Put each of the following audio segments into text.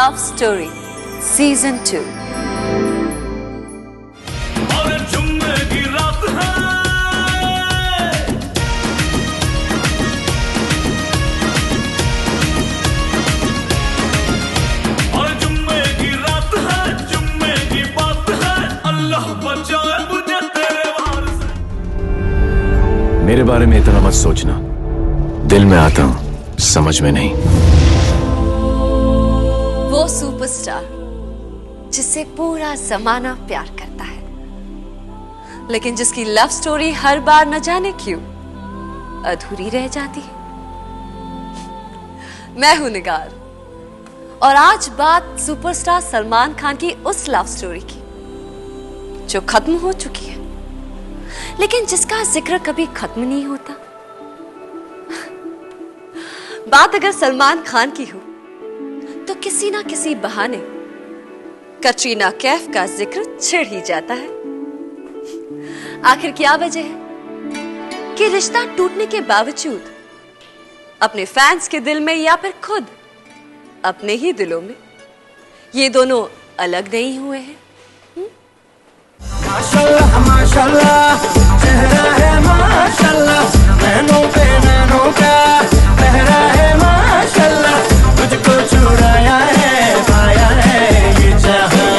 Love story season 2। और जुम्मे की रात है, और जुम्मे की रात है, जुम्मे की बात है, अल्लाह बचाए मुझे तेरे वार से। मेरे बारे में इतना मत सोचना, दिल में आता हूं, समझ में नहीं। वो सुपरस्टार जिसे पूरा जमाना प्यार करता है, लेकिन जिसकी लव स्टोरी हर बार न जाने क्यों अधूरी रह जाती है। मैं हूं निगार, और आज बात सुपरस्टार सलमान खान की उस लव स्टोरी की जो खत्म हो चुकी है, लेकिन जिसका जिक्र कभी खत्म नहीं होता। बात अगर सलमान खान की हो तो किसी ना किसी बहाने कटरीना कैफ का जिक्र छिड़ ही जाता है। आखिर क्या वजह है कि रिश्ता टूटने के बावजूद अपने फैंस के दिल में या फिर खुद अपने ही दिलों में ये दोनों अलग नहीं हुए हैं? माशाल्लाह माशाल्लाह, चेहरा है माशाल्लाह, नैनों पे नैनों का पहरा है माशाल्लाह, तुझको चुराया है, पाया है ये जहां।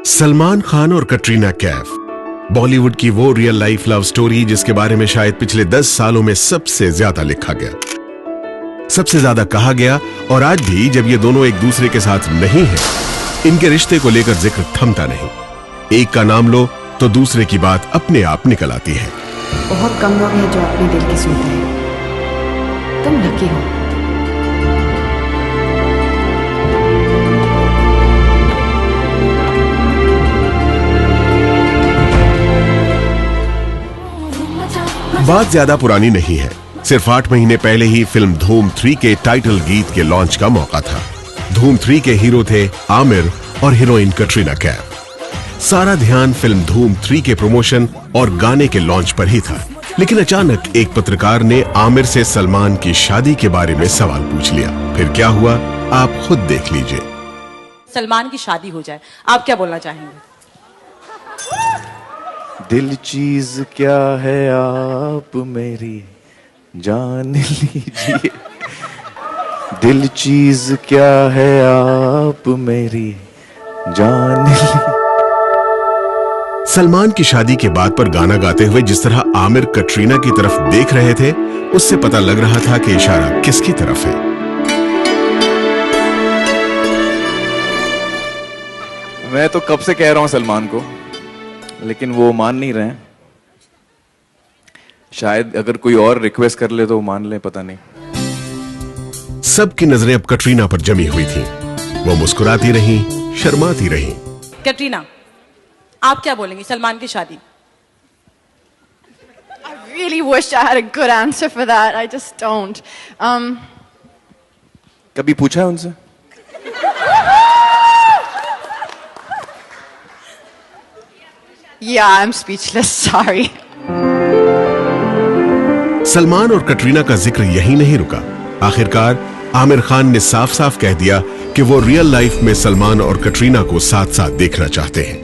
सलमान खान और कटरीना कैफ, बॉलीवुड की वो रियल लाइफ लव स्टोरी जिसके बारे में शायद पिछले 10 सालों में सबसे ज्यादा लिखा गया, सबसे ज्यादा कहा गया। और आज भी जब ये दोनों एक दूसरे के साथ नहीं हैं, इनके रिश्ते को लेकर जिक्र थमता नहीं। एक का नाम लो तो दूसरे की बात अपने आप निकल आती है। बहुत कम लोग हैं जो अपने दिल की सुनते हैं। तुम लकी हो। बात ज्यादा पुरानी नहीं है, सिर्फ 8 महीने पहले ही फिल्म धूम 3 के टाइटल गीत के लॉन्च का मौका था। धूम 3 के हीरो थे आमिर और हीरोइन कटरीना कैफ। सारा ध्यान फिल्म धूम 3 के प्रमोशन और गाने के लॉन्च पर ही था, लेकिन अचानक एक पत्रकार ने आमिर से सलमान की शादी के बारे में सवाल पूछ लिया। फिर क्या हुआ आप खुद देख लीजिए। सलमान की शादी हो जाए, आप क्या बोलना चाहेंगे? दिल चीज क्या है आप मेरी जान लीजिए, दिल चीज क्या है आप मेरी जान लीजिए। सलमान की शादी के बात पर गाना गाते हुए जिस तरह आमिर कटरीना की तरफ देख रहे थे, उससे पता लग रहा था कि इशारा किसकी तरफ है। मैं तो कब से कह रहा हूं सलमान को, लेकिन वो मान नहीं रहे हैं। शायद अगर कोई और रिक्वेस्ट कर ले तो वो मान ले, पता नहीं। सबकी नजरें अब कटरीना पर जमी हुई थी। वो मुस्कुराती रहीं, शर्माती रहीं। कैटरीना, आप क्या बोलेंगी सलमान की शादी? I really wish I had a good answer for that. I just don't. कभी पूछा है उनसे? Yeah, I'm speechless. Sorry. Salman और कटरीना का जिक्र यहीं नहीं रुका। आखिरकार आमिर खान ने साफ साफ कह दिया कि वो रियल लाइफ में सलमान और कटरीना को साथ साथ देखना चाहते हैं।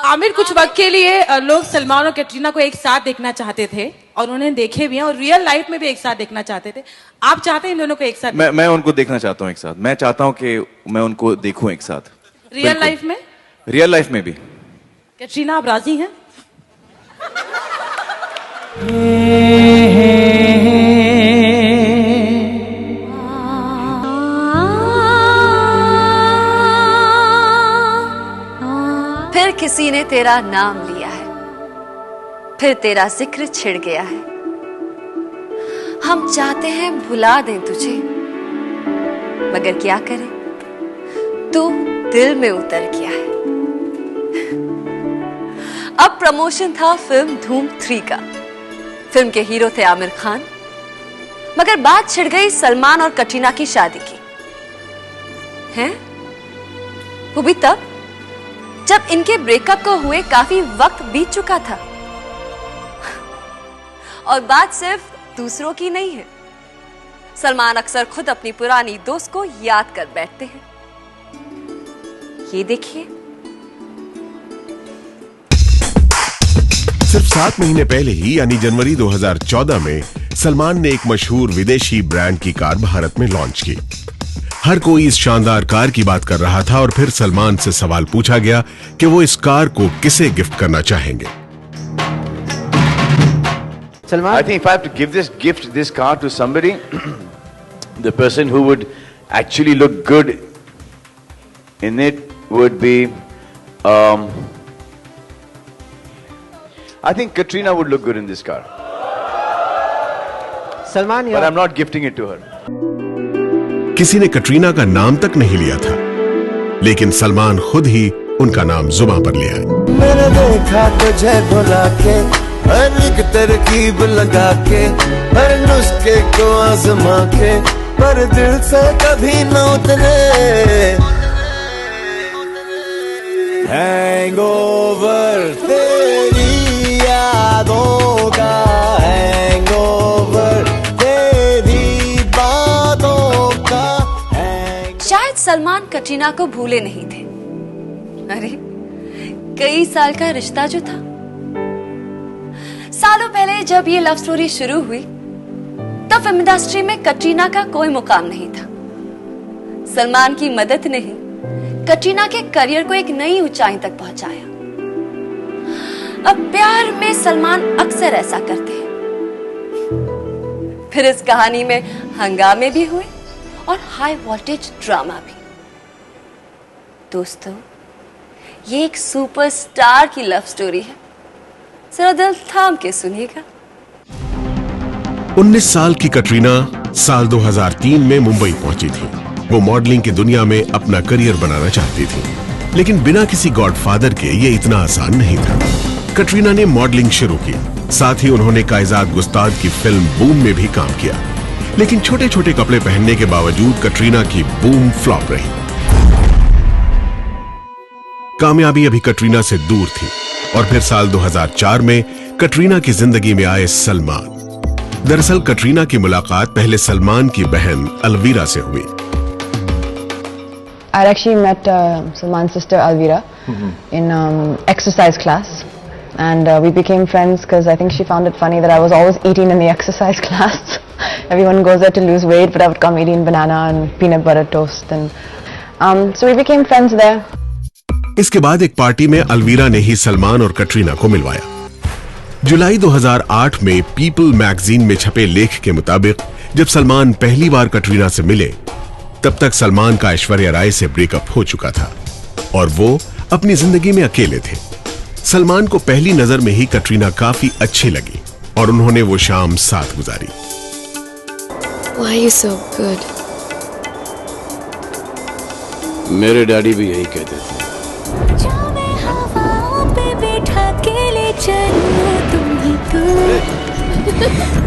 आमिर, कुछ वक्त के लिए लोग सलमान और कैटरीना को एक साथ देखना चाहते थे और उन्हें देखे भी हैं, और रियल लाइफ में भी एक साथ देखना चाहते थे। आप चाहते हैं इन दोनों को एक साथ? मैं उनको देखना चाहता हूँ एक साथ। मैं चाहता हूँ कि मैं उनको देखूं एक साथ। रियल लाइफ में? रियल लाइफ में भी। कैटरीना, आप राजी हैं? फिर किसी ने तेरा नाम लिया है, फिर तेरा जिक्र छिड़ गया है। हम चाहते हैं भुला दें तुझे, मगर क्या करें, तू दिल में उतर गया है। अब प्रमोशन था फिल्म धूम 3 का। फिल्म के हीरो थे आमिर खान, मगर बात छिड़ गई सलमान और कटरीना की शादी की। हैं? वो भी तब जब इनके ब्रेकअप को हुए काफी वक्त बीत चुका था। और बात सिर्फ दूसरों की नहीं है, सलमान अक्सर खुद अपनी पुरानी दोस्त को याद कर बैठते हैं। ये देखिए, सिर्फ 7 महीने पहले ही यानी जनवरी 2014 में सलमान ने एक मशहूर विदेशी ब्रांड की कार भारत में लॉन्च की। हर कोई इस शानदार कार की बात कर रहा था और फिर सलमान से सवाल पूछा गया कि वो इस कार को किसे गिफ्ट करना चाहेंगे। I think if I have to give this car to somebody, the person who would actually look good in it would be, I think Katrina would look good in this car. Salman, but I'm not gifting it to her. किसी ने कटरीना का नाम तक नहीं लिया था, लेकिन सलमान खुद ही उनका नाम जुबान पर ले आए। मैंने देखा तुझे भुला के, हर एक तरकीब लगा के, हर नुस्खे को आजमा के, पर दिल से कभी न उतरे। हैंगओवर तेरी यादों का, हैंगओवर तेरी बातों का। शायद सलमान कटरीना को भूले नहीं थे। अरे कई साल का रिश्ता जो था, सालों पहले जब ये लव स्टोरी शुरू हुई तब फिल्म इंडस्ट्री में कटरीना का कोई मुकाम नहीं था। सलमान की मदद ने ही कटरीना के करियर को एक नई ऊंचाई तक पहुंचाया। अब प्यार में सलमान अक्सर ऐसा करते हैं। फिर इस कहानी में हंगामे भी हुए और हाई वोल्टेज ड्रामा भी। दोस्तों, ये एक सुपरस्टार की लव स्टोरी है, जरा दिल थाम के सुनिएगा। 19 साल की कटरीना साल 2003 में मुंबई पहुंची थी। वो मॉडलिंग की दुनिया में अपना करियर बनाना चाहती थी, लेकिन बिना किसी गॉडफादर के ये इतना आसान नहीं था। कटरीना ने मॉडलिंग शुरू की, साथ ही उन्होंने कायजात गुस्ताद की फिल्म बूम में भी काम किया, लेकिन छोटे छोटे कपड़े पहनने के बावजूद कटरीना की बूम फ्लॉप रही। कामयाबी अभी कटरीना से दूर थी और फिर साल 2004 में कटरीना की जिंदगी में आए सलमान। दरअसल कटरीना की मुलाकात पहले सलमान की बहन अलवीरा से हुई। I actually met Salman's sister Alvira in exercise class, and we became friends because I think she found it funny that I was always eating in the exercise class. Everyone goes there to lose weight, but I would come eating banana and peanut butter toast, and so we became friends there. इसके बाद एक party में अलवीरा ने ही सलमान और कटरीना को मिलवाया। जुलाई 2008 में people magazine में छपे लेख के मुताबिक जब सलमान पहली बार कटरीना से मिले, तब तक सलमान का ऐश्वर्या राय से ब्रेकअप हो चुका था और वो अपनी जिंदगी में अकेले थे। सलमान को पहली नजर में ही कटरीना काफी अच्छी लगी और उन्होंने वो शाम साथ गुजारी। Why are you so good? मेरे डैडी भी यही कहते थे।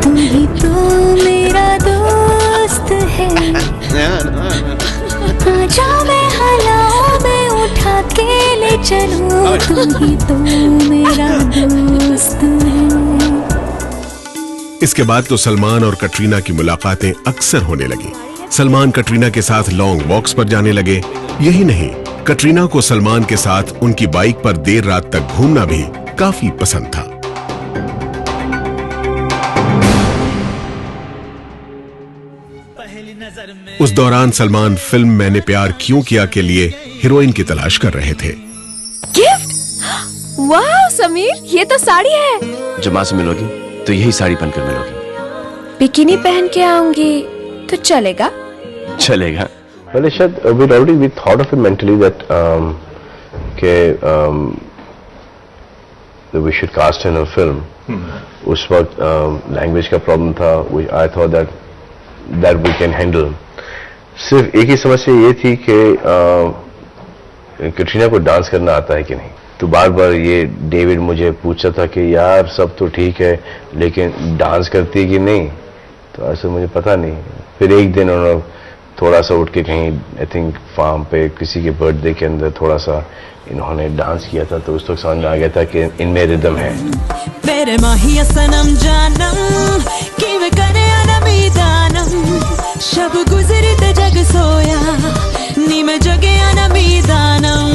तुम ही तो मेरा दोस्त है। आजा मैं हलाओं में उठा के ले चलूं, तुम ही तो मेरा दोस्त है। इसके बाद तो सलमान और कटरीना की मुलाकातें अक्सर होने लगी। सलमान कटरीना के साथ लॉन्ग वॉक्स पर जाने लगे। यही नहीं, कटरीना को सलमान के साथ उनकी बाइक पर देर रात तक घूमना भी काफी पसंद था। उस दौरान सलमान फिल्म मैंने प्यार क्यों किया के लिए हीरोइन की तलाश कर रहे थे। गिफ्ट? वाह समीर, ये तो साड़ी है। जब मां से मिलोगी तो यही साड़ी पहनकर मिलोगी। बिकिनी पहन के आऊंगी तो चलेगा? चलेगा। Well, Ishad, we thought of it mentally that we should cast in a film. उस वक्त लैंग्वेज का प्रॉब्लम था, I thought that we can handle. सिर्फ एक ही समस्या ये थी कि कटरीना को डांस करना आता है कि नहीं। तो बार बार ये डेविड मुझे पूछता था कि यार सब तो ठीक है लेकिन डांस करती है कि नहीं, तो ऐसे मुझे पता नहीं। फिर एक दिन उन्होंने थोड़ा सा उठ के कहीं आई थिंक फार्म पे किसी के बर्थडे के अंदर थोड़ा सा इन्होंने डांस किया था, तो उस वक्त समझ में आ गया था कि इनमें रिदम है। मेरे माहिया सनम जानम कि मैं करे अनबी दानम शब गुजरी ते जग सोया नी मैं जगे अनबी दानम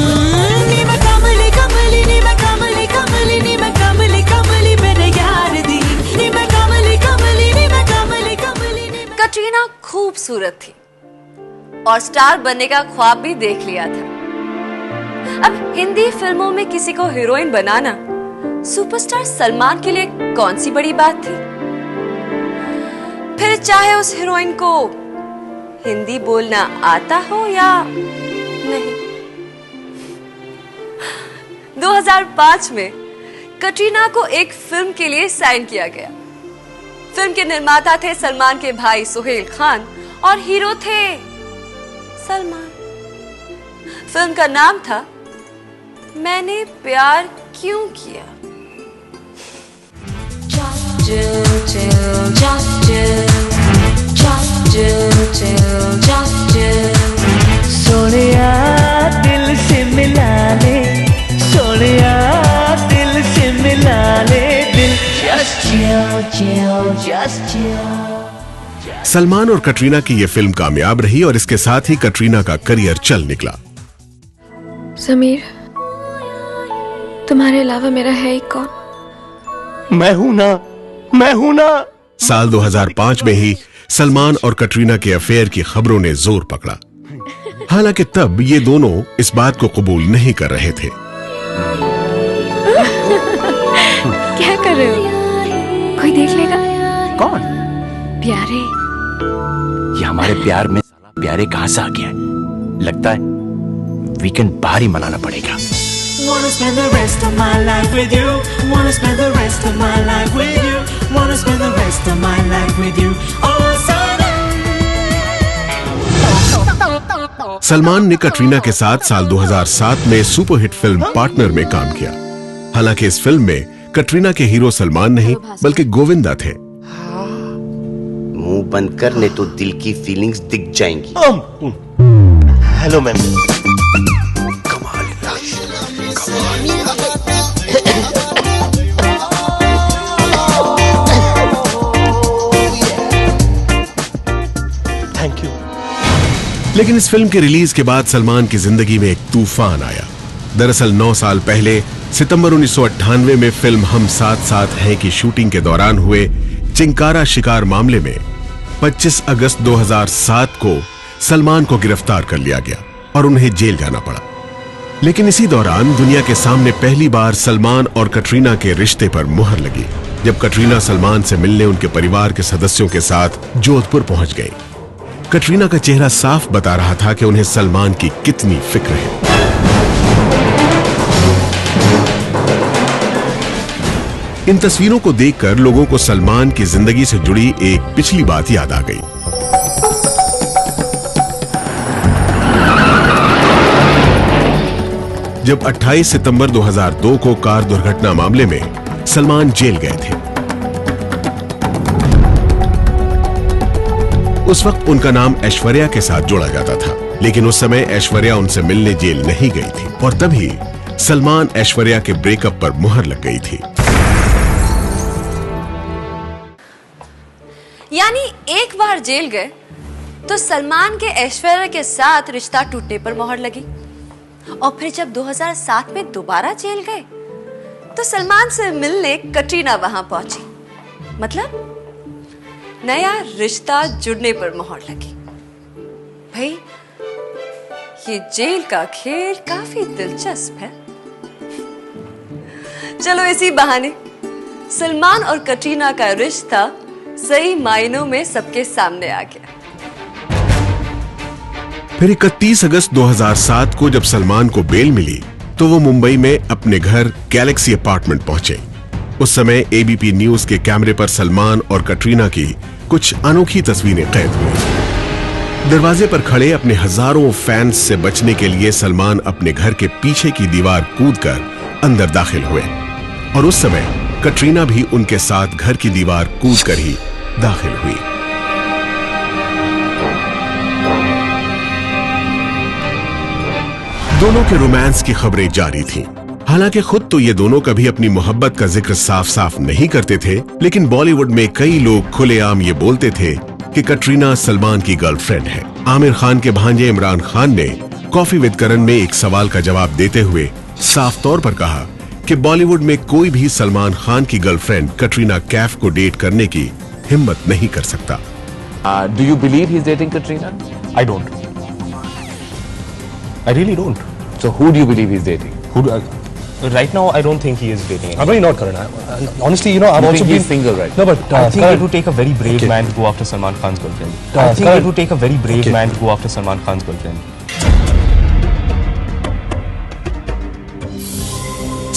नी मैं कमली कमली नी मैं कमली कमली नी मैं कमली कमली मेरे यार दी नी मैं कमली कमली नी मैं कमली कमली। कटरीना खूबसूरत थी और स्टार बनने का ख्वाब भी देख लिया था। अब हिंदी फिल्मों में किसी को हीरोइन बनाना सुपरस्टार सलमान के लिए कौन सी बड़ी बात थी। फिर चाहे उस हीरोइन को हिंदी बोलना आता हो या नहीं। 2005 में कटरीना को एक फिल्म के लिए साइन किया गया। फिल्म के निर्माता थे सलमान के भाई सुहेल खान और हीरो थे सलमान। फिल्म का नाम था मैंने प्यार क्यों किया। सोनिया दिल से मिला ले, सोनिया दिल से मिला ले दिल। Just chill, just chill। Salman और कटरीना की यह फिल्म कामयाब रही और इसके साथ ही कटरीना का करियर चल निकला। ज़मीर, तुम्हारे अलावा मेरा है ही कौन? मैं हूं ना, मैं हूं ना। साल 2005 में ही सलमान और कटरीना के अफेयर की खबरों ने जोर पकड़ा। हालांकि तब ये दोनों इस बात को कबूल नहीं कर रहे थे। क्या कर रहे हो? कोई देख लेगा? कौन? प्यारे। ये हमारे प्यार में साला प्यारे कहां से आ गया है? लगता है वीकेंड बाहर ही मनाना पड़ेगा। Wanna spend the rest of my life with you. Wanna spend the rest of my life with you. Wanna spend the rest of my life with you. Salman ने कटरीना के साथ साल 2007 में सुपरहिट फिल्म पार्टनर में काम किया। हालांकि इस फिल्म में कटरीना के हीरो सलमान नहीं बल्कि गोविंदा थे। मुंह बंद कर नहीं तो दिल की फीलिंग्स दिख जाएंगी। Hello ma'am. Thank you. लेकिन इस फिल्म के रिलीज के बाद सलमान की जिंदगी में एक तूफान आया। दरअसल 9 साल पहले सितंबर 1998 में फिल्म हम साथ साथ हैं की शूटिंग के दौरान हुए चिंकारा शिकार मामले में 25 अगस्त 2007 को सलमान को गिरफ्तार कर लिया गया और उन्हें जेल जाना पड़ा। लेकिन इसी दौरान दुनिया के सामने पहली बार सलमान और कटरीना के रिश्ते पर मुहर लगी, जब कटरीना सलमान से मिलने उनके परिवार के सदस्यों के साथ जोधपुर पहुंच गई। कटरीना का चेहरा साफ बता रहा था कि उन्हें सलमान की कितनी फिक्र है। इन तस्वीरों को देखकर लोगों को सलमान की जिंदगी से जुड़ी एक पिछली बात याद आ गई। जब 28 सितंबर 2002 को कार दुर्घटना मामले में सलमान जेल गए थे। उस वक्त उनका नाम ऐश्वर्या के साथ जोड़ा जाता था, लेकिन उस समय ऐश्वर्या उनसे मिलने जेल नहीं गई थी और तभी सलमान ऐश्वर्या के ब्रेकअप पर मुहर लग गई थी। यानी एक बार जेल गए तो सलमान के ऐश्वर्या के साथ रिश्ता टूटने पर मुहर लगी, और फिर जब 2007 में दोबारा जेल गए तो सलमान से मिलने कटरीना वहां पहुंची। मतलब नया रिश्ता जुड़ने पर मुहर लगी। भाई ये जेल का खेल काफी दिलचस्प है। चलो इसी बहाने सलमान और कटरीना का रिश्ता सही मायनों में सबके सामने आ गया। फिर 31 अगस्त 2007 को जब सलमान को बेल मिली तो वो मुंबई में अपने घर गैलेक्सी अपार्टमेंट पहुंचे। उस समय एबीपी न्यूज के कैमरे पर सलमान और कटरीना की कुछ अनोखी तस्वीरें कैद हुई। दरवाजे पर खड़े अपने हजारों फैंस से बचने के लिए सलमान अपने घर के पीछे की दीवार कूदकर अंदर दाखिल हुए और उस समय कटरीना भी उनके साथ घर की दीवार कूदकर ही दाखिल हुई। दोनों के रोमांस की खबरें जारी थीं। हालांकि खुद तो ये दोनों कभी अपनी मोहब्बत का जिक्र साफ साफ नहीं करते थे, लेकिन बॉलीवुड में कई लोग खुलेआम ये बोलते थे कि कटरीना सलमान की गर्लफ्रेंड है। आमिर खान के भांजे इमरान खान ने कॉफी विद करण में एक सवाल का जवाब देते हुए साफ तौर पर कहा कि बॉलीवुड में कोई भी सलमान खान की गर्लफ्रेंड कटरीना कैफ को डेट करने की हिम्मत नहीं कर सकता। Do you believe he's dating Katrina? I don't. I really don't. So who do you believe he's dating? Right now, I don't think he is dating. I'm really not, Karan. Honestly, you know, I'm also he's single, right? No, but I think it would take a very brave man to go after Salman Khan's girlfriend. I think it would take a very brave man to go after Salman Khan's girlfriend.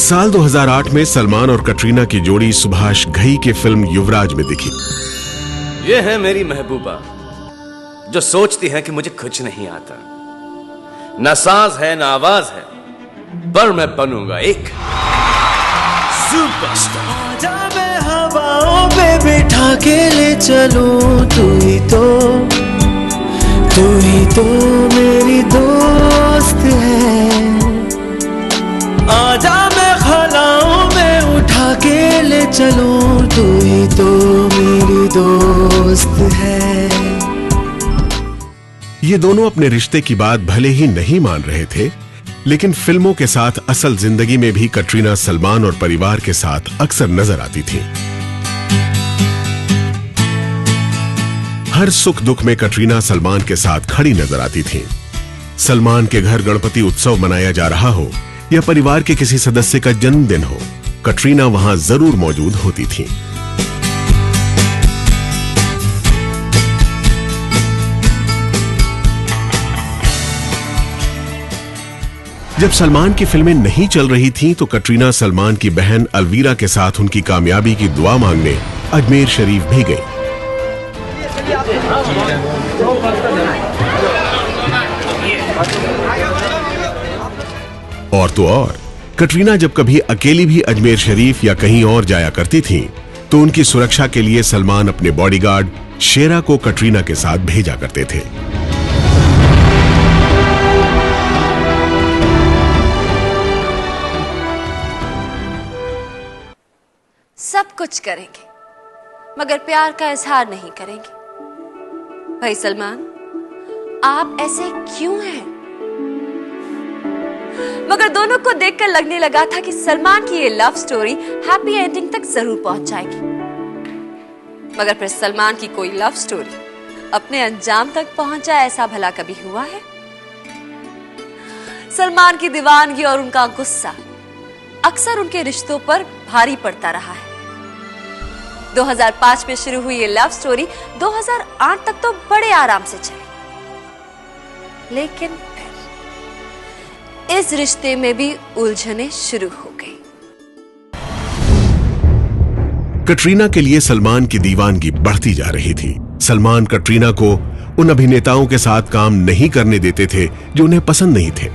साल 2008 में सलमान और कटरीना की जोड़ी सुभाष घई के film युवराज में दिखी। ये है मेरी महबूबा जो सोचती है कि मुझे कुछ नहीं आता, न साज है न आवाज है, पर मैं बनूंगा एक सुपरस्टार। आजा मैं हवाओं पे बिठा के ले चलूं, तू ही तो मेरी दोस्त है। आजा मैं खलाओं में उठा के ले चलूं, तू ही तो मेरी दोस्त है। ये दोनों अपने रिश्ते की बात भले ही नहीं मान रहे थे, लेकिन फिल्मों के साथ असल जिंदगी में भी कटरीना सलमान और परिवार के साथ अक्सर नजर आती थी। हर सुख दुख में कटरीना सलमान के साथ खड़ी नजर आती थी। सलमान के घर गणपति उत्सव मनाया जा रहा हो या परिवार के किसी सदस्य का जन्मदिन हो, कटरीना वहां जरूर मौजूद होती थी। जब सलमान की फिल्में नहीं चल रही थीं, तो कटरीना सलमान की बहन अलवीरा के साथ उनकी कामयाबी की दुआ मांगने अजमेर शरीफ भी गई। और तो और, कटरीना जब कभी अकेली भी अजमेर शरीफ या कहीं और जाया करती थीं, तो उनकी सुरक्षा के लिए सलमान अपने बॉडीगार्ड शेरा को कटरीना के साथ भेजा करते थे। सब कुछ करेंगे मगर प्यार का इजहार नहीं करेंगे। भाई सलमान, आप ऐसे क्यों हैं? मगर दोनों को देखकर लगने लगा था कि सलमान की ये लव स्टोरी हैप्पी एंडिंग तक जरूर पहुंच जाएगी। मगर फिर सलमान की कोई लव स्टोरी अपने अंजाम तक पहुंच जाए, ऐसा भला कभी हुआ है? सलमान की दीवानगी और उनका गुस्सा अक्सर उनके रिश्तों पर भारी पड़ता रहा है। 2005 में शुरू हुई ये लव स्टोरी 2008 तक तो बड़े आराम से चली, लेकिन फिर इस रिश्ते में भी उलझनें शुरू हो गई। कटरीना के लिए सलमान की दीवानगी बढ़ती जा रही थी। सलमान कटरीना को उन अभिनेताओं के साथ काम नहीं करने देते थे जो उन्हें पसंद नहीं थे,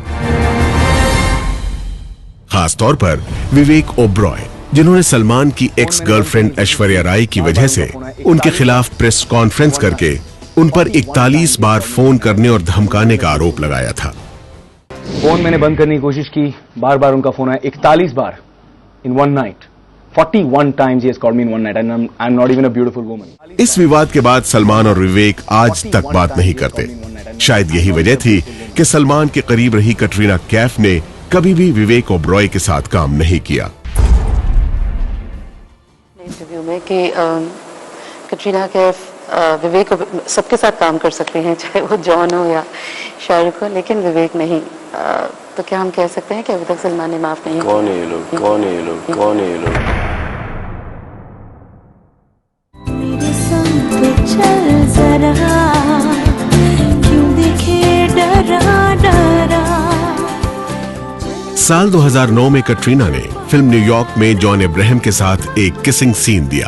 खासतौर पर विवेक ओबरॉय, जिन्होंने सलमान की एक्स गर्लफ्रेंड ऐश्वर्या राय की वजह से उनके खिलाफ प्रेस कॉन्फ्रेंस करके उन पर 41 बार फोन करने और धमकाने का आरोप लगाया था। फोन मैंने बंद करने की कोशिश की, बार बार उनका फोन आया 41 बार in one night. 41 times he has called me in one night and I'm not even a beautiful woman. इस विवाद के बाद सलमान और विवेक आज तक बात नहीं करते। शायद यही वजह थी कि सलमान के करीब रही कटरीना कैफ ने कभी भी विवेक ओबरॉय के साथ काम नहीं किया। इंटरव्यू में कि कटरीना कैफ विवेक सबके साथ काम कर सकते हैं, चाहे वो जॉन हो या शाहरुख हो, लेकिन विवेक नहीं। तो क्या हम कह सकते हैं कि अभी तक सलमान ने माफ नहीं? कौन है ये लोग? कौन है ये लोग? कौन है ये लोग? चल जरा क्यों दिखे डरा डरा। साल 2009 में कटरीना ने फिल्म न्यूयॉर्क में जॉन अब्राहम के साथ एक किसिंग सीन दिया।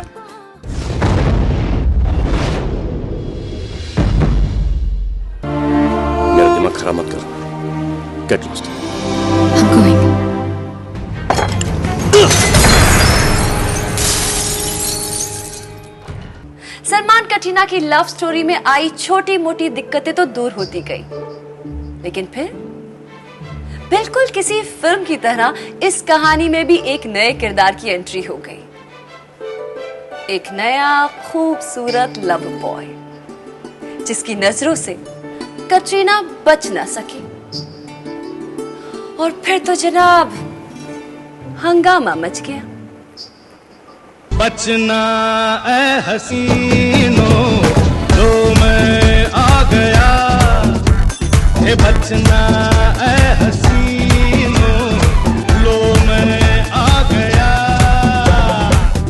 मेरा दिमाग खराब मत कर। Get lost. I'm going. Salman Katrina की लव स्टोरी में आई छोटी मोटी दिक्कतें तो दूर होती गई, लेकिन बिल्कुल किसी फिल्म की तरह इस कहानी में भी एक नए किरदार की एंट्री हो गई। एक नया खूबसूरत लव बॉय जिसकी नजरों से कटरीना बच ना सकी। और फिर तो जनाब हंगामा मच गया। बचना ए हसीनों लो मैं आ गया, हे बचना ए हसीनों लो मैं आ गया।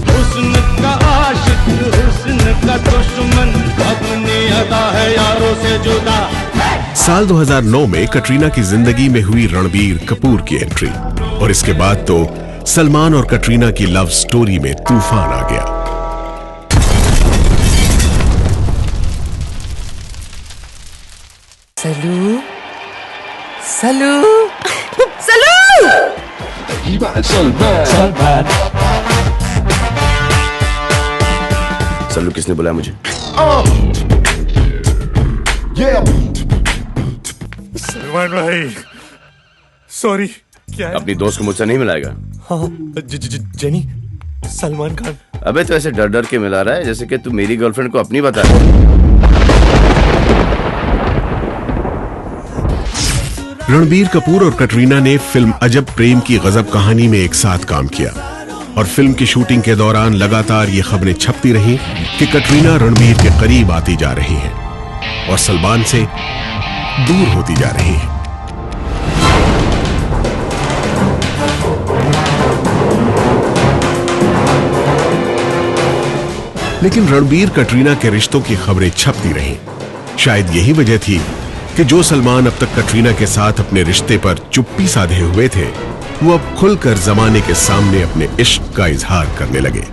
हुस्न का आशिक हुस्न का दुश्मन अपनी अदा है यारों से जुदा। साल 2009 में कटरीना की जिंदगी में हुई रणबीर कपूर की एंट्री और इसके बाद तो सलमान और कटरीना की लव स्टोरी में तूफान आ गया। सलू सलू सल्लू किसने बुलाया मुझे? सलमान भाई सॉरी। क्या है? अपनी दोस्त को मुझसे नहीं मिलाएगा? हाँ जेनी सलमान खान। अबे तो ऐसे डर डर के मिला रहा है जैसे कि तू मेरी गर्लफ्रेंड को अपनी बता। रणबीर कपूर और कटरीना ने फिल्म अजब प्रेम की गजब कहानी में एक साथ काम किया और फिल्म की शूटिंग के दौरान लगातार ये खबरें छपती रहीं कि कटरीना रणबीर के करीब आती जा रही हैं और सलमान से दूर होती जा रही है। लेकिन रणबीर कटरीना के रिश्तों की खबरें छपती रहीं। शायद यही वजह थी कि जो सलमान अब तक कटरीना के साथ अपने रिश्ते पर चुप्पी साधे हुए थे, वो अब खुलकर जमाने के सामने अपने इश्क का इजहार करने लगे।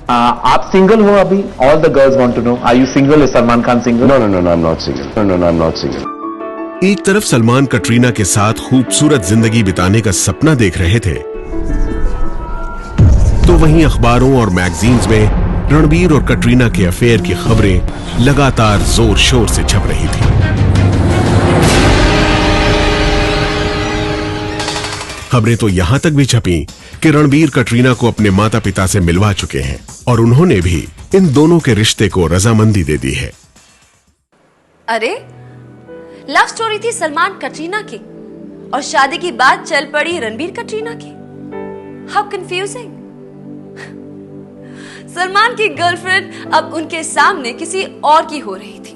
आप सिंगल हो अभी? All the girls want to know, are you single? Is Salman Khan single? No, I'm not single. No, I'm not single. एक तरफ सलमान कटरीना के साथ खूबसूरत जिंदगी बिताने का सपना देख रहे थे, तो वहीं अखबारों और मैगजीन्स में रणबीर और कटरीना के अफेयर की खबरें लगातार जोर शोर से छप रही थी। खबरें तो यहां तक भी छपी कि रणबीर कटरीना को अपने माता पिता से मिलवा चुके हैं और उन्होंने भी इन दोनों के रिश्ते को रजामंदी दे दी है। अरे लव स्टोरी थी सलमान कटरीना की और शादी की बात चल पड़ी रणबीर कटरीना की। How confusing. सलमान की गर्लफ्रेंड अब उनके सामने किसी और की हो रही थी।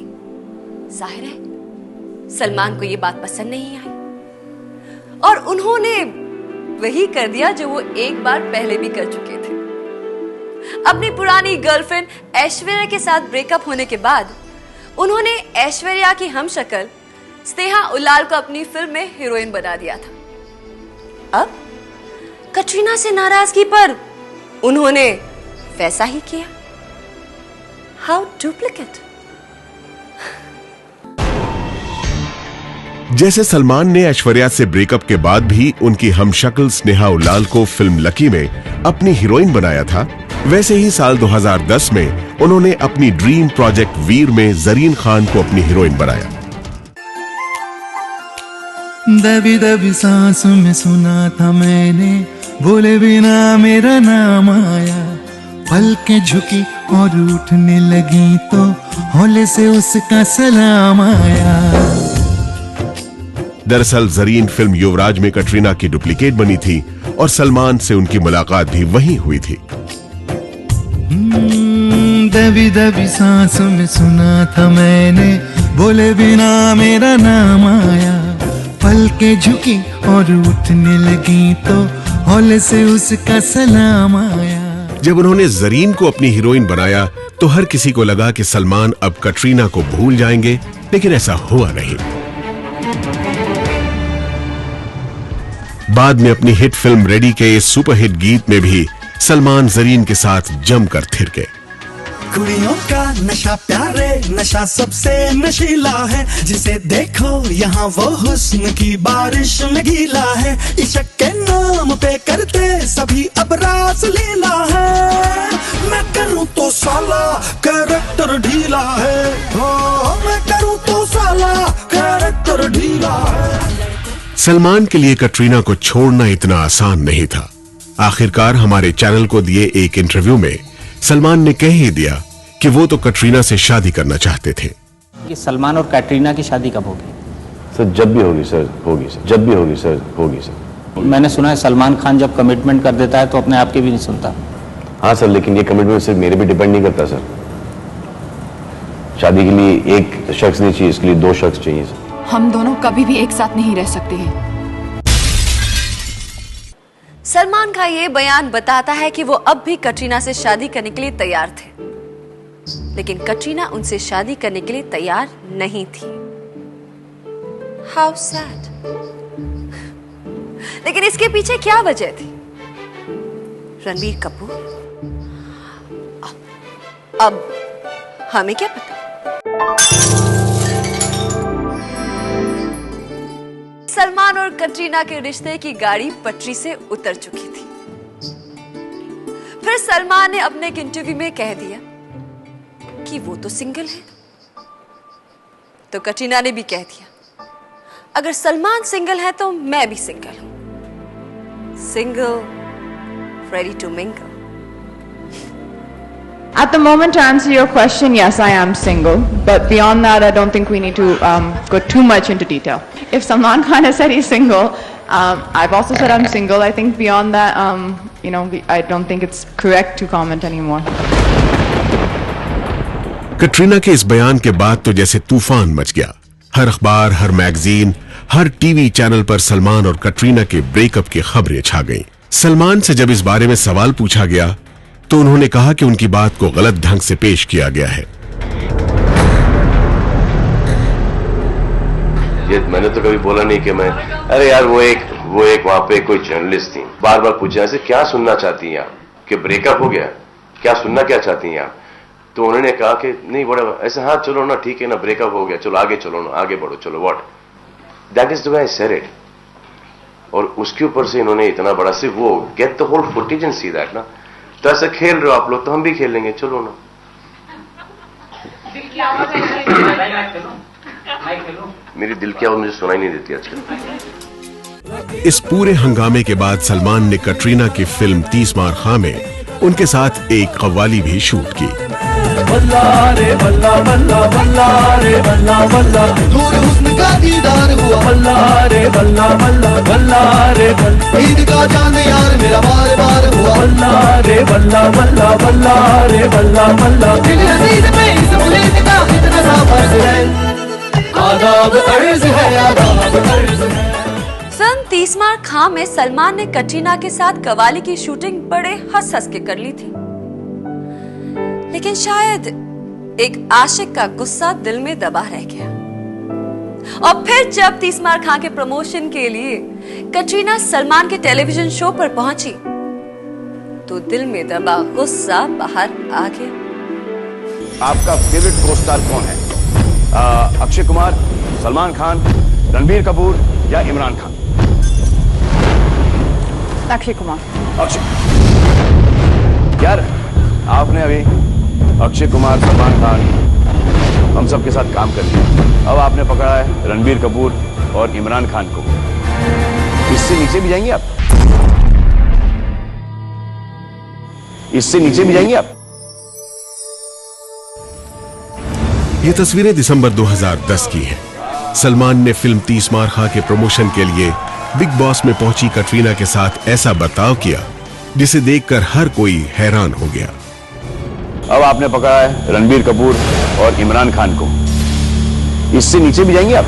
जाहिर है सलमान को यह बात पसंद नहीं आई और उन्होंने वही कर दिया जो वो एक बार पहले भी कर चुके थे। अपनी पुरानी गर्लफ्रेंड ऐश्वर्या के साथ ब्रेकअप होने के बाद उन्होंने ऐश्वर्या की हमशक्ल स्नेहा उल्लाल को अपनी फिल्म में हीरोइन बना दिया था। अब कटरीना से नाराजगी पर उन्होंने वैसा ही किया। How duplicate. जैसे सलमान ने ऐश्वर्या से ब्रेकअप के बाद भी उनकी हमशक्ल स्नेहा उल्लाल को फिल्म लकी में अपनी हीरोइन बनाया था, वैसे ही साल 2010 में उन्होंने अपनी ड्रीम प्रोजेक्ट वीर में जरीन खान को अपनी हीरोइन बनाया। दबी दबी सांसों में सुना था मैंने, बोले बिना मेरा नाम आया, पलकें झुकी और उठने लगी तो हौले से उसका सलाम आया। दरअसल जरीन फिल्म युवराज में कटरीना की डुप्लीकेट बनी थी और सलमान से उनकी मुलाकात भी वहीं हुई थी। दबी दबी सांसों में सुना था मैंने, बोले बिना मेरा नाम आया, पलकें झुकी और उठने लगी तो हौले से उसका सलाम आया। जब उन्होंने जरीन को अपनी हीरोइन बनाया तो हर किसी को लगा कि सलमान अब कटरीना को भूल जाएंगे, लेकिन ऐसा हुआ नहीं। बाद में अपनी हिट फिल्म रेडी के इस सुपरहिट गीत में भी सलमान जरीन के साथ जमकर थिरके। कुड़ियों का नशा प्यारे नशा सबसे नशीला है, जिसे देखो यहाँ वो हुस्न की बारिश में गीला है, इश्क के नाम पे करते सभी अब रास लीला है। मैं करूँ तो साला कैरेक्टर ढीला है, मैं करूँ तो साला कैरेक्टर ढीला है। सलमान के लिए कटरीना को छोड़ना इतना आसान नहीं था। आखिरकार हमारे चैनल को दिए एक इंटरव्यू में सलमान ने कह ही दिया कि वो तो कटरीना से शादी करना चाहते थे। कि सलमान और कैटरीना की शादी कब होगी? सर जब भी होगी सर, होगी सर, जब भी होगी सर, होगी सर। मैंने सुना है सलमान खान जब कमिटमेंट कर देता है तो अपने आप के भी नहीं सुनता। हाँ सर, लेकिन ये कमिटमेंट सिर्फ मेरे पे डिपेंड नहीं करता सर। शादी के लिए एक शख्स नहीं चाहिए, इसके लिए 2 शख्स चाहिए सर। हम दोनों कभी भी एक साथ नहीं रह सकते हैं। सलमान का ये बयान बताता है कि वो अब भी कटरीना से शादी करने के लिए तैयार थे, लेकिन कटरीना उनसे शादी करने के लिए तैयार नहीं थी। How sad. लेकिन इसके पीछे क्या वजह थी? रणबीर कपूर? अब हमें क्या पता। सलमान और कटरीना के रिश्ते की गाड़ी पटरी से उतर चुकी थी। फिर सलमान ने अपने एक इंटरव्यू में कह दिया कि वो तो सिंगल है, तो कटरीना ने भी कह दिया अगर सलमान सिंगल है तो मैं भी सिंगल हूं। Single, ready to mingle. At the moment, to answer your question, yes, I am single. But beyond that, I don't think we need to go too much into detail. If Salman Khan has said he's single, I've also said I'm single. I think beyond that, I don't think it's correct to comment anymore. Katrina के इस बयान के बाद तो जैसे तूफान much गया। हर अखबार, हर मैगजीन, हर टीवी चैनल पर सलमान और कटरीना के ब्रेकअप की खबरें छा गईं। सलमान से जब इस बारे में सवाल पूछा गया तो उन्होंने कहा कि उनकी बात को गलत ढंग से पेश किया गया है। ये मैंने तो कभी बोला नहीं कि मैं, अरे यार वो एक वहां पे कोई जर्नलिस्ट थी, बार बार पूछा ऐसे क्या सुनना चाहती हैं आप, कि ब्रेकअप हो गया, क्या सुनना क्या चाहती हैं आप? तो उन्होंने कहा कि नहीं बड़ा ऐसे, हाँ चलो ना ठीक है ना, ब्रेकअप हो गया, चलो आगे चलो ना, आगे बढ़ो, चलो what, that is the way I said it. और उसके ऊपर से इन्होंने इतना बड़ा, सिर्फ वो get the whole footage and see that ना, तो ऐसा खेल रहे हो आप लोग तो हम भी खेलेंगे, चलो ना। मेरी दिल की आवाज मुझे सुनाई नहीं देती आजकल। इस पूरे हंगामे के बाद सलमान ने कटरीना की फिल्म 30 मार खां में उनके साथ एक कव्वाली भी शूट की। बल्ला रे बल्ला बल्ला बल्ला रे बल्ला बल्ला, नूर हुस्न का दीदार हुआ, बल्ला रे बल्ला बल्ला बल्ला रे बल्ला, ईद का चांद यार मेरा बार बार हुआ, बल्ला रे बल्ला बल्ला बल्ला रे बल्ला बल्ला, दिल अजीज में इस मुलीद का कितना सा फर्ज है, आदाब अर्ज है, आदाब अर्ज है। फिल्म 30 मार खां में सलमान ने कटरीना के साथ कव्वाली की शूटिंग बड़े हंस हंस के कर ली थी, लेकिन शायद एक आशिक का गुस्सा दिल में दबा रह गया। और फिर जब 30 मार खां के प्रमोशन के लिए कटरीना सलमान के टेलीविजन शो पर पहुंची तो दिल में दबा गुस्सा बाहर आ गया। आपका फेवरेट को स्टार कौन है? अक्षय कुमार, सलमान खान, रणबीर कपूर या इमरान खान? अक्षय कुमार। अक्षय, यार आपने अभी अक्षय कुमार, सलमान खान, हम सब के साथ काम कर लिया, अब आपने पकड़ा है रणबीर कपूर और इमरान खान को, इससे नीचे भी जाएंगे आप? इससे नीचे भी जाएंगे आप? ये तस्वीरें दिसंबर 2010 की हैं। सलमान ने फिल्म 30 मार खां के प्रमोशन के लिए बिग बॉस में पहुंची कटरीना के साथ ऐसा बर्ताव किया जिसे देखकर हर कोई हैरान हो गया। अब आपने पकड़ा है रणबीर कपूर और इमरान खान को, इससे नीचे भी जाएंगे आप?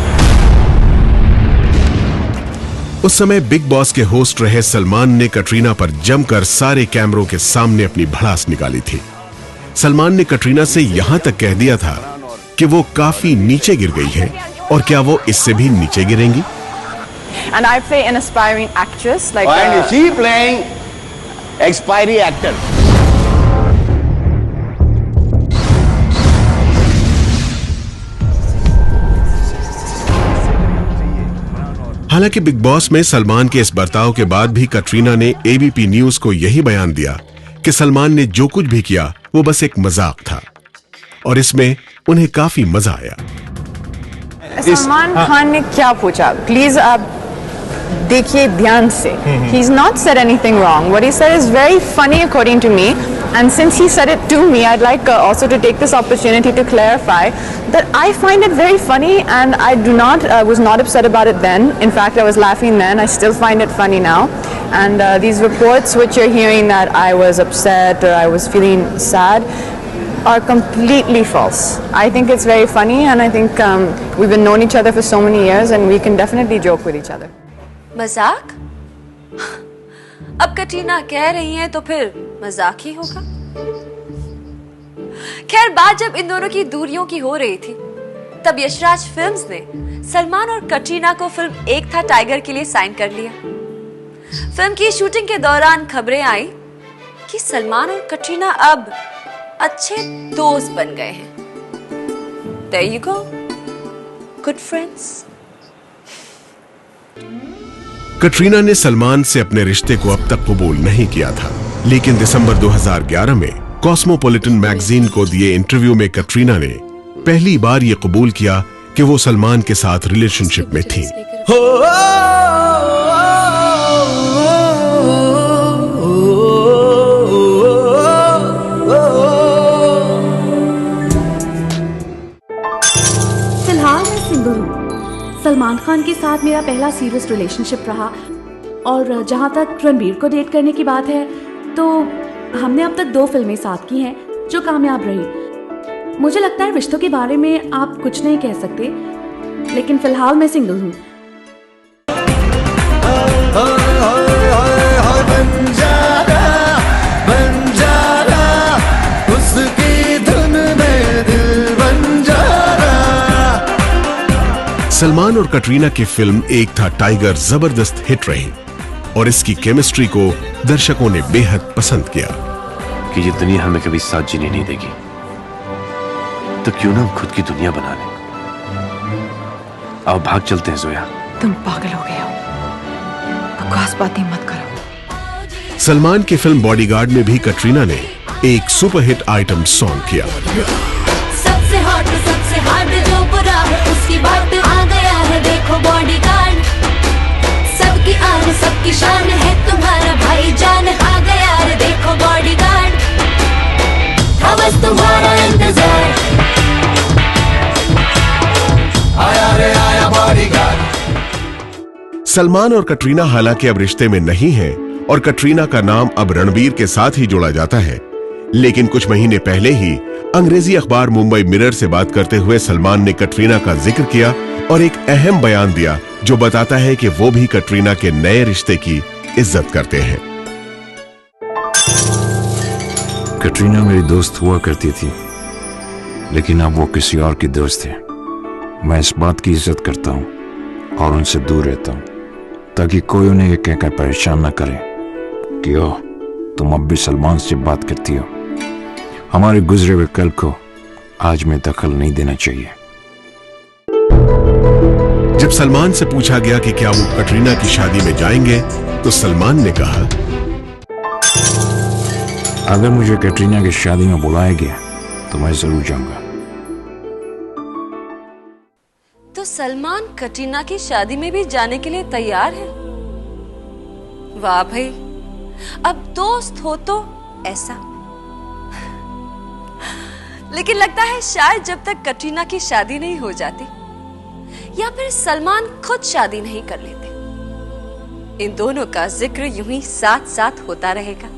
उस समय बिग बॉस के होस्ट रहे सलमान ने कटरीना पर जमकर सारे कैमरों के सामने अपनी भड़ास निकाली थी। सलमान ने कटरीना से यहां तक कह दिया था कि वो काफी नीचे गिर गई है और क्या वो इससे भी नीचे गिरेंगी। And I play an aspiring actress like. And she playing expiring actor. हालांकि बिग बॉस में सलमान के इस बर्ताव के बाद भी कटरीना ने एबीपी न्यूज को यही बयान दिया कि सलमान ने जो कुछ भी किया वो बस एक मजाक था और इसमें उन्हें काफी मजा आया। सलमान खान ने क्या पूछा? प्लीज आप देखिए ध्यान से. He's not said anything wrong. What he said is very funny according to me. And since he said it to me, I'd like also to take this opportunity to clarify that I find it very funny, and I was not upset about it then. In fact, I was laughing then. I still find it funny now. And these reports which you're hearing that I was upset or I was feeling sad are completely false. I think it's very funny, and I think we've been known each other for so many years, and we can definitely joke with each other. मजाक? अब कटरीना कह रही हैं तो फिर मजाक ही होगा। खैर, बात जब इन दोनों की दूरियों की हो रही थी, तब यशराज फिल्म्स ने सलमान और कटरीना को फिल्म एक था टाइगर के लिए साइन कर लिया। फिल्म की शूटिंग के दौरान खबरें आई कि सलमान और कटरीना अब अच्छे दोस्त बन गए हैं। There you go, good friends. Katrina ने सलमान से अपने रिश्ते को अब तक कबूल नहीं किया था, लेकिन दिसंबर 2011 में कॉस्मोपॉलिटन मैगजीन को दिए इंटरव्यू में कटरीना ने पहली बार ये कबूल किया कि वो सलमान के साथ रिलेशनशिप में थी। फिलहाल मैं सिंगल हूँ। सलमान खान के साथ मेरा पहला सीरियस रिलेशनशिप रहा, और जहाँ तक रणबीर को डेट करने की बात है तो हमने अब तक 2 फिल्में साथ की हैं जो कामयाब रही। मुझे लगता है रिश्तों के बारे में आप कुछ नहीं कह सकते, लेकिन फिलहाल मैं सिंगल हूँ। सलमान और कटरीना की फिल्म एक था टाइगर जबरदस्त हिट रही और इसकी केमिस्ट्री को दर्शकों ने बेहद पसंद किया। कि ये दुनिया हमें कभी साथ जीने नहीं देगी, तो क्यों ना हम खुद की दुनिया बना लें। आओ भाग चलते हैं जोया। तुम पागल हो गए हो, बकवास बातें मत करो। सलमान की फिल्म बॉडीगार्ड में भी कटरीना ने एक सुपरहिट आइटम सॉन्ग किया। सबसे हॉट सबसे हार्ड जो बुरा है उसकी बात आ गया है, देखो बॉडीगार्ड। सबकी आन सबकी शान है तुम्हारा भाईजान, आ गया है देखो बॉडीगार्ड। था बस तुम्हारा इंतजार, आया रे आया बॉडीगार्ड। सलमान और कटरीना हालांकि अब रिश्ते में नहीं हैं और कटरीना का नाम अब रणबीर के साथ ही जोड़ा जाता है, लेकिन कुछ महीने पहले ही अंग्रेजी अखबार मुंबई मिरर से बात करते हुए सलमान ने कटरीना का जिक्र किया और एक अहम बयान दिया जो बताता है कि वो भी कटरीना के नए रिश्ते की इज्जत करते हैं। कटरीना मेरी दोस्त हुआ करती थी, लेकिन अब वो किसी और की दोस्त है। मैं इस बात की इज्जत करता हूँ और उनसे दूर रहता हूँ, ताकि कोई उन्हें ये कहकर परेशान न करे कि ओह तुम अब भी सलमान से बात करती हो। हमारे गुजरे हुए कल को आज में दखल नहीं देना चाहिए। जब सलमान से पूछा गया कि क्या वो कटरीना की शादी में जाएंगे, तो सलमान ने कहा, अगर मुझे कटरीना की शादी में बुलाया गया तो मैं जरूर जाऊंगा। तो सलमान कटरीना की शादी में भी जाने के लिए तैयार है। वाह भाई, अब दोस्त हो तो ऐसा। लेकिन लगता है शायद जब तक कटरीना की शादी नहीं हो जाती या फिर सलमान खुद शादी नहीं कर लेते, इन दोनों का जिक्र यूं ही साथ साथ होता रहेगा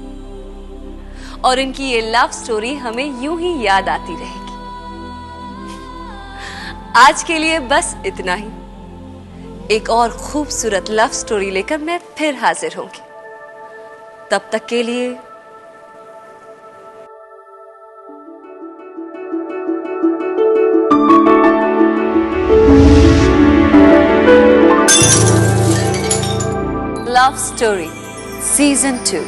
और इनकी ये लव स्टोरी हमें यूं ही याद आती रहेगी। आज के लिए बस इतना ही। एक और खूबसूरत लव स्टोरी लेकर मैं फिर हाजिर होंगी। तब तक के लिए Love Story Season 2